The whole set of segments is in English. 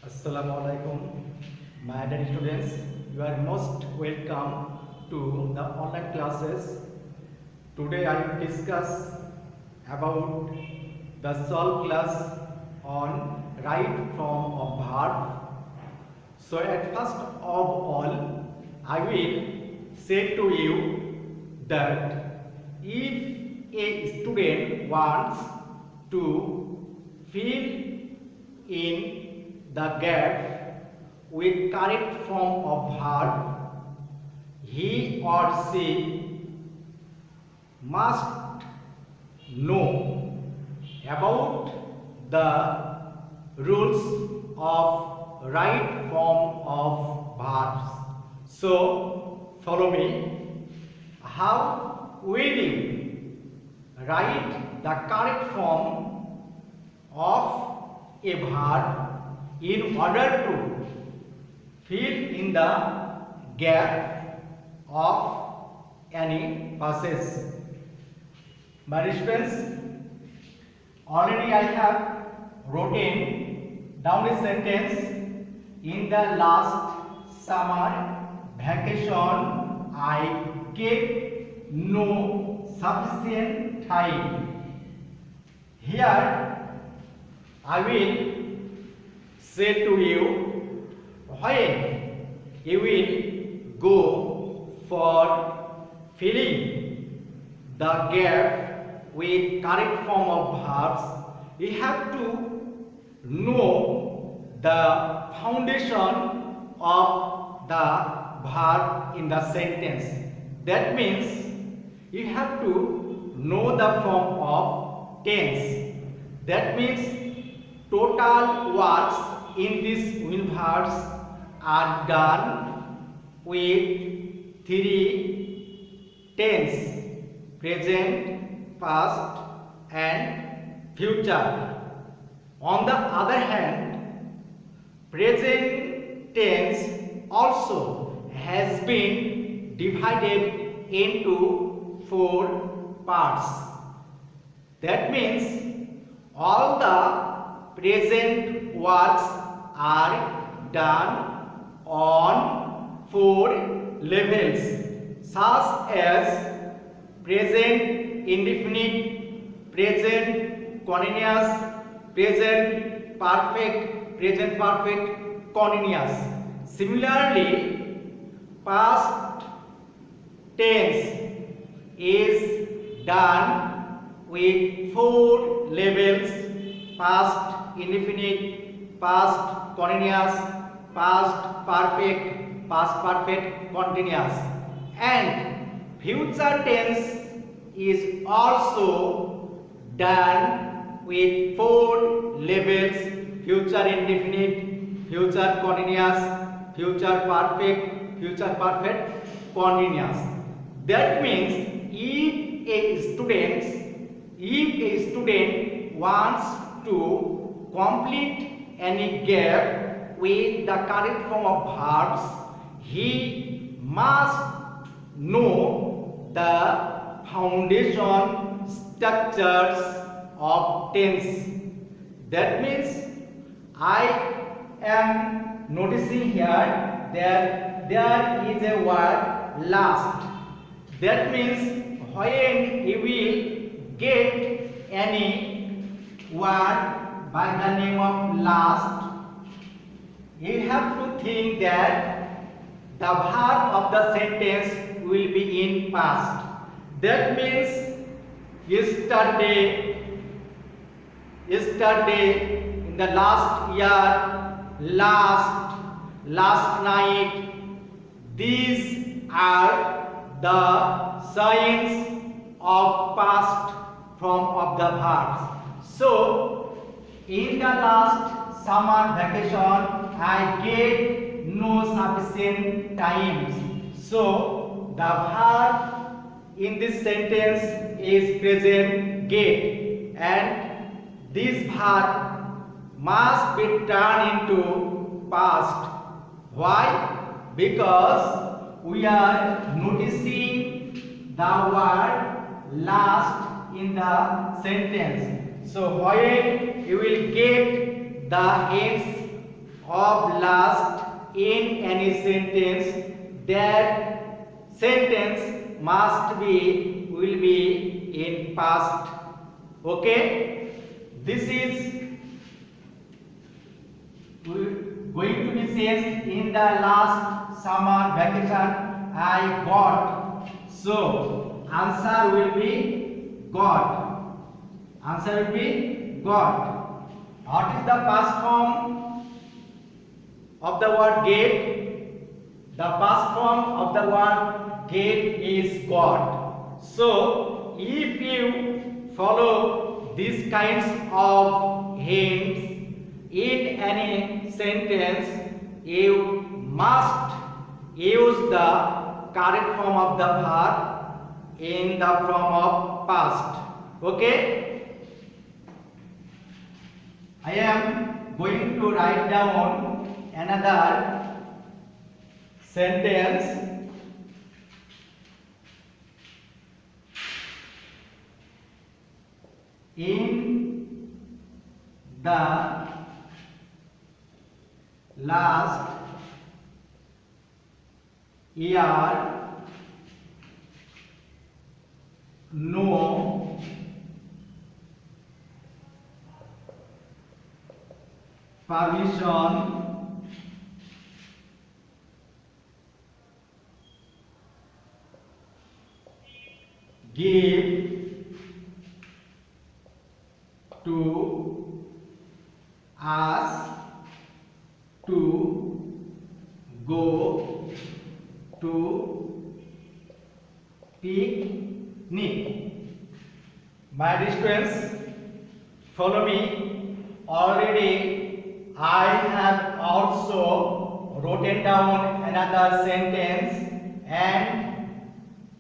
Assalamualaikum, my dear students. You are most welcome to the online classes. Today I will discuss about the solve class on right form of verb. So at first of all, I will say to you that if a student wants to fill in the gap with correct form of verb, he or she must know about the rules of right form of verbs. So follow me. How will you write the correct form of a verb in order to fill in the gap of any passage? My students, already I have written down a sentence. In the last summer vacation, I get no sufficient time. Here I will say to you when you will go for filling the gap with correct form of verbs, you have to know the foundation of the verb in the sentence. That means you have to know the form of tense. That means total works in these verbs are done with three tense: present, past and future. On the other hand, present tense also has been divided into four parts. That means all the present works are done on four levels, such as present indefinite, present continuous, present perfect continuous. Similarly, past tense is done with four levels: past indefinite, past continuous, past perfect continuous. And future tense is also done with four levels: future indefinite, future continuous, future perfect continuous. That means if a student wants to complete any gap with the correct form of verbs, he must know the foundation structures of tense. That means I am noticing here that there is a word last. That means when you will get any word by the name of last, you have to think that the verb of the sentence will be in past. That means yesterday, in the last year, last night. These are the signs of past form of the verbs. So in the last summer vacation, I get no sufficient time. So the verb in this sentence is present get, and this verb must be turned into past. Why? Because we are noticing the word last in the sentence. So when you will get the heads of last in any sentence, that sentence must be will be in past. Okay, this is going to be changed in the last summer vacation I got. So answer will be got. Answer will be got. What is the past form of the word get? The past form of the word get is got. So if you follow these kinds of hints in any sentence, you must use the correct form of the verb in the form of past. Okay, I am going to write down another sentence. In the last year, no permission give to us to go to picnic. My dear students, follow me. Already I have also written down another sentence, and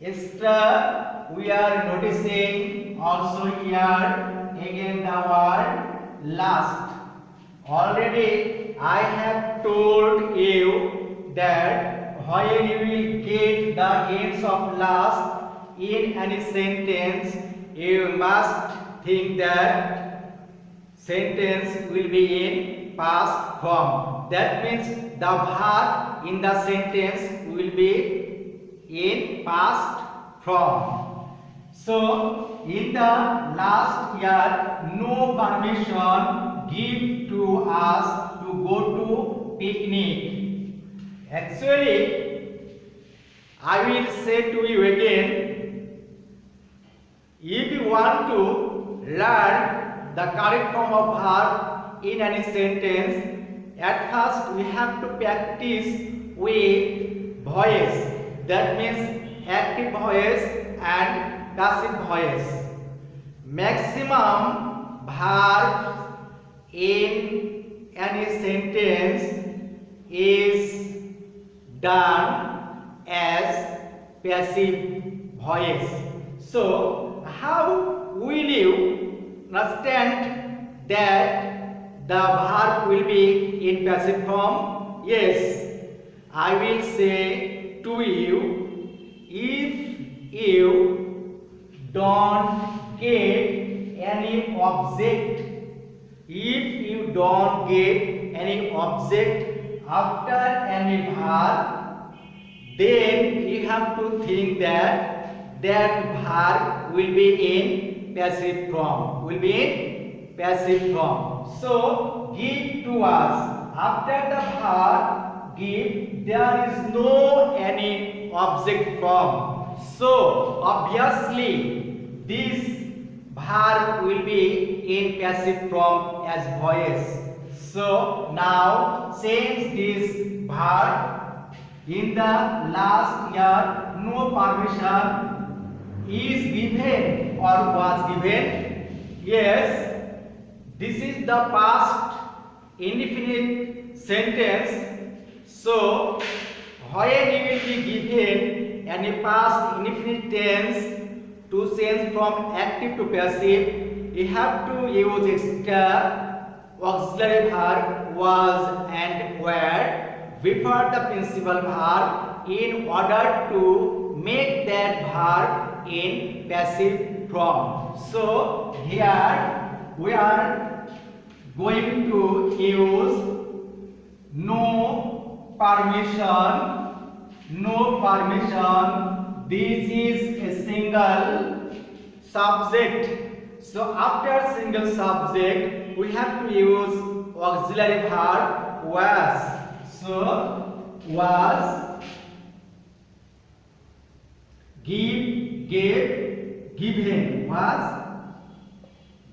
extra we are noticing also here again the word last. Already I have told you that when you will get the ends of last in any sentence, you must think that sentence will be in past form. That means the verb in the sentence will be in past form. So in the last year, no permission give to us to go to picnic. Actually, I will say to you again, if you want to learn the correct form of verb in any sentence, at first we have to practice with voice. That means active voice and passive voice. Maximum verbs in any sentence is done as passive voice. So how will you understand that the verb will be in passive form? Yes, I will say to you, if you don't get any object, if you don't get any object after any verb, then you have to think that that verb will be in passive form. Will be in passive form. So give to us. After the verb give, there is no any object form. So obviously this verb will be in passive form as voice. So now change this verb. In the last year, no permission is given or was given. Yes, this is the past indefinite sentence. So when you will be given any past indefinite tense to change from active to passive, you have to use extra auxiliary verb was and were before the principal verb in order to make that verb in passive form. So here we are going to use no permission, no permission. This is a single subject. So after single subject, we have to use auxiliary verb was. So was, give, gave, given, was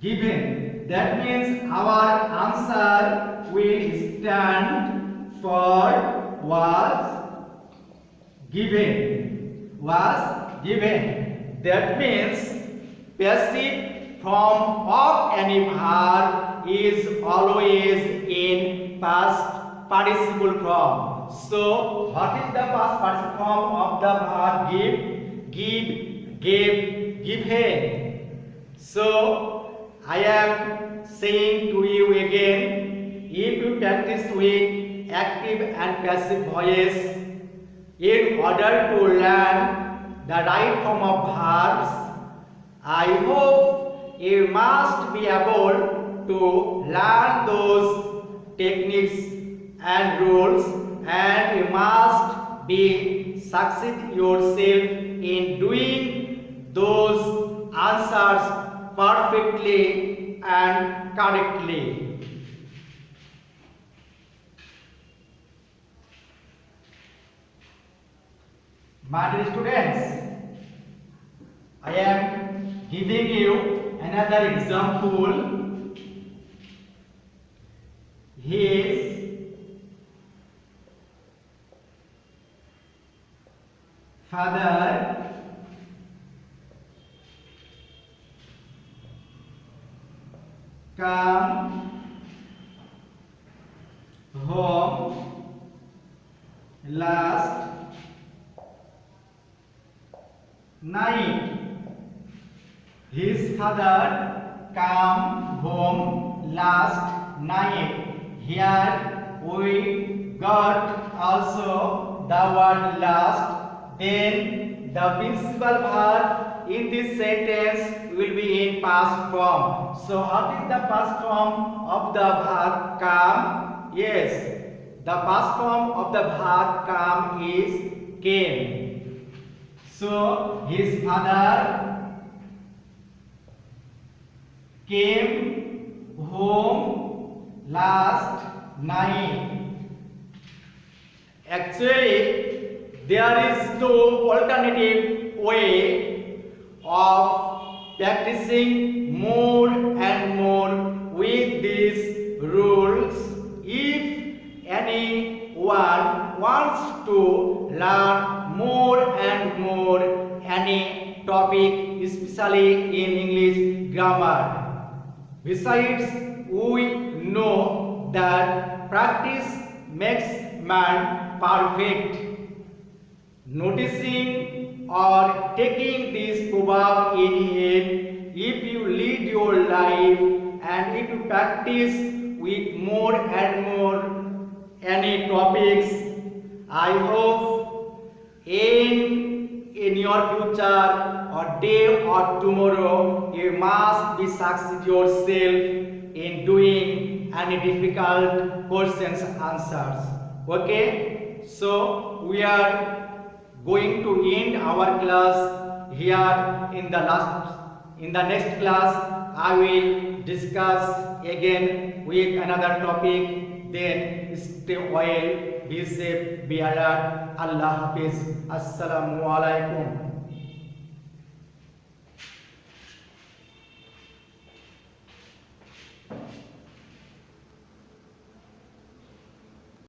given. That means our answer will stand for was given. Was given. That means passive form of any verb is always in past participle form. So what is the past participle form of the verb give? Give, gave, given. So I am saying to you again, if you practice with active and passive voice in order to learn the right form of verbs, I hope you must be able to learn those techniques and rules, and you must be succeed yourself in doing those answers perfectly and correctly. My dear students, I am giving you another example. His father come home last night. His father come home last night. Here we got also the word last. Then the principal verb in this sentence will be in past form. So what is the past form of the verb come? Yes, the past form of the verb come is came. So his father came home last night. Actually, there is no alternative way of practicing more and more with these rules. If anyone wants to learn more and more any topic, especially in English grammar. Besides, we know that practice makes man perfect. Noticing or taking this proverb in head, if you lead your life and if you practice with more and more any topics, I hope in your future or day or tomorrow you must be succeed yourself in doing any difficult questions answers. Okay, so we are going to end our class here. In the next class I will discuss again with another topic. Then stay well, be safe, be alert. Allah Hafiz. Assalamu alaikum.